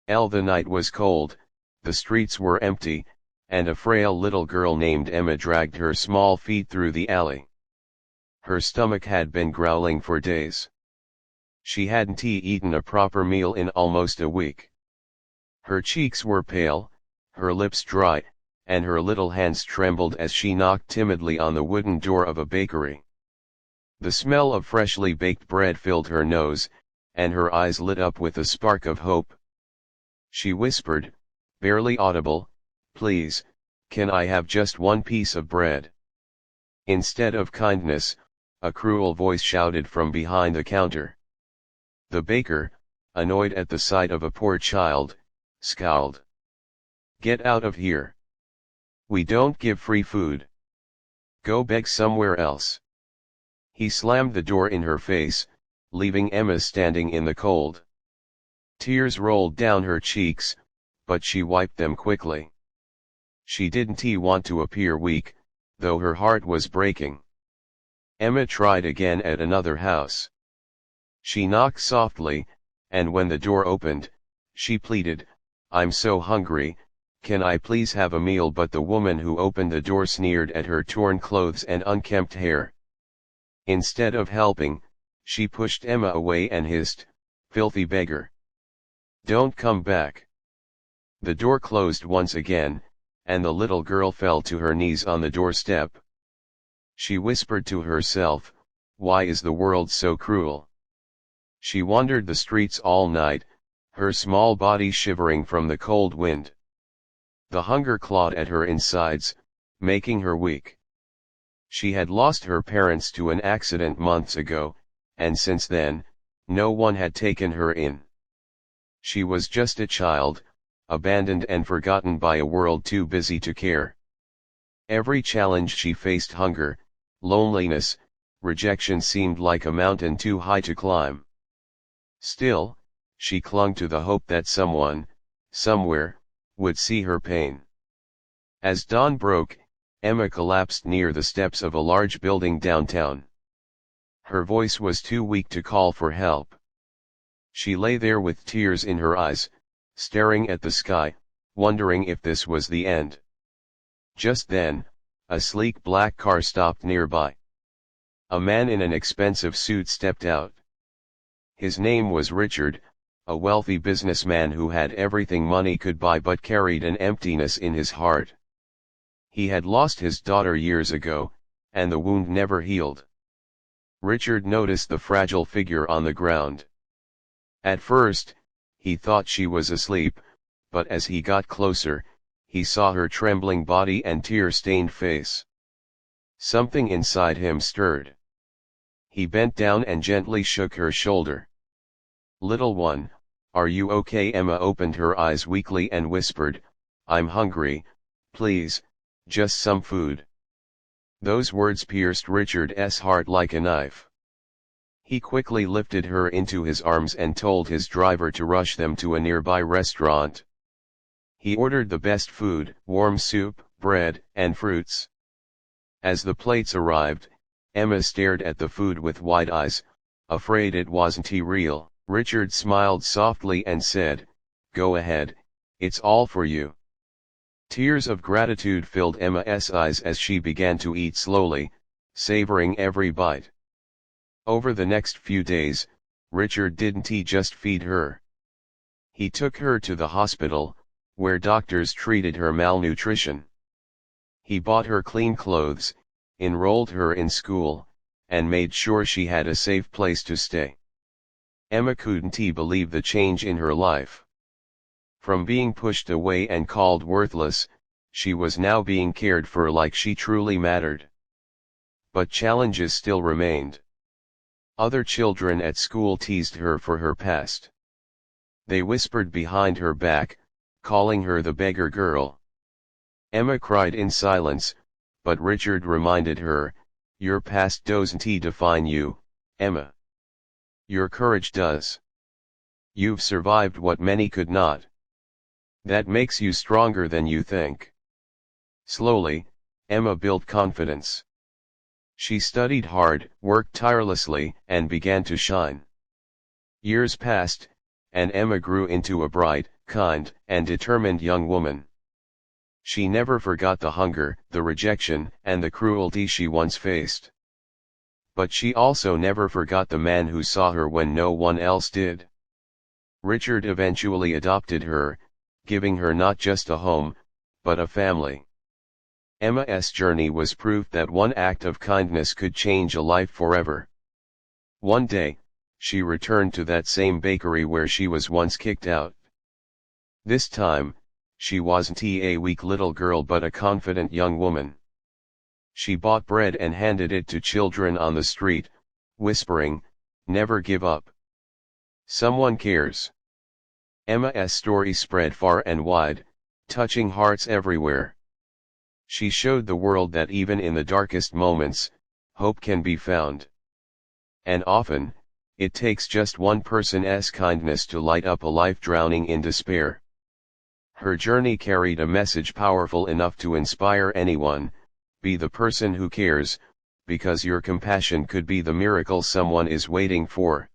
The night was cold, the streets were empty, and a frail little girl named Emma dragged her small feet through the alley. Her stomach had been growling for days. She hadn't eaten a proper meal in almost a week. Her cheeks were pale, her lips dry, and her little hands trembled as she knocked timidly on the wooden door of a bakery. The smell of freshly baked bread filled her nose, and her eyes lit up with a spark of hope. She whispered, barely audible, "Please, can I have just one piece of bread?" Instead of kindness, a cruel voice shouted from behind the counter. The baker, annoyed at the sight of a poor child, scowled. "Get out of here. We don't give free food. Go beg somewhere else." He slammed the door in her face, leaving Emma standing in the cold. Tears rolled down her cheeks, but she wiped them quickly. She didn't want to appear weak, though her heart was breaking. Emma tried again at another house. She knocked softly, and when the door opened, she pleaded, "I'm so hungry, can I please have a meal?" But the woman who opened the door sneered at her torn clothes and unkempt hair. Instead of helping, she pushed Emma away and hissed, "Filthy beggar! Don't come back." The door closed once again, and the little girl fell to her knees on the doorstep. She whispered to herself, "Why is the world so cruel?" She wandered the streets all night, her small body shivering from the cold wind. The hunger clawed at her insides, making her weak. She had lost her parents to an accident months ago, and since then, no one had taken her in. She was just a child, abandoned and forgotten by a world too busy to care. Every challenge she faced, hunger, loneliness, rejection, seemed like a mountain too high to climb. Still, she clung to the hope that someone, somewhere, would see her pain. As dawn broke, Emma collapsed near the steps of a large building downtown. Her voice was too weak to call for help. She lay there with tears in her eyes, staring at the sky, wondering if this was the end. Just then, a sleek black car stopped nearby. A man in an expensive suit stepped out. His name was Richard, a wealthy businessman who had everything money could buy but carried an emptiness in his heart. He had lost his daughter years ago, and the wound never healed. Richard noticed the fragile figure on the ground. At first, he thought she was asleep, but as he got closer, he saw her trembling body and tear-stained face. Something inside him stirred. He bent down and gently shook her shoulder. "Little one, are you okay?" Emma opened her eyes weakly and whispered, "I'm hungry, please, just some food." Those words pierced Richard's heart like a knife. He quickly lifted her into his arms and told his driver to rush them to a nearby restaurant. He ordered the best food, warm soup, bread, and fruits. As the plates arrived, Emma stared at the food with wide eyes, afraid it wasn't real. Richard smiled softly and said, "Go ahead, it's all for you." Tears of gratitude filled Emma's eyes as she began to eat slowly, savoring every bite. Over the next few days, Richard didn't just feed her. He took her to the hospital, where doctors treated her malnutrition. He bought her clean clothes, enrolled her in school, and made sure she had a safe place to stay. Emma couldn't believe the change in her life. From being pushed away and called worthless, she was now being cared for like she truly mattered. But challenges still remained. Other children at school teased her for her past. They whispered behind her back, calling her the beggar girl. Emma cried in silence, but Richard reminded her, "Your past doesn't define you, Emma. Your courage does. You've survived what many could not. That makes you stronger than you think." Slowly, Emma built confidence. She studied hard, worked tirelessly, and began to shine. Years passed, and Emma grew into a bright, kind, and determined young woman. She never forgot the hunger, the rejection, and the cruelty she once faced. But she also never forgot the man who saw her when no one else did. Richard eventually adopted her, giving her not just a home, but a family. Emma's journey was proof that one act of kindness could change a life forever. One day, she returned to that same bakery where she was once kicked out. This time, she wasn't a weak little girl but a confident young woman. She bought bread and handed it to children on the street, whispering, "Never give up. Someone cares." Emma's story spread far and wide, touching hearts everywhere. She showed the world that even in the darkest moments, hope can be found. And often, it takes just one person's kindness to light up a life drowning in despair. Her journey carried a message powerful enough to inspire anyone: be the person who cares, because your compassion could be the miracle someone is waiting for.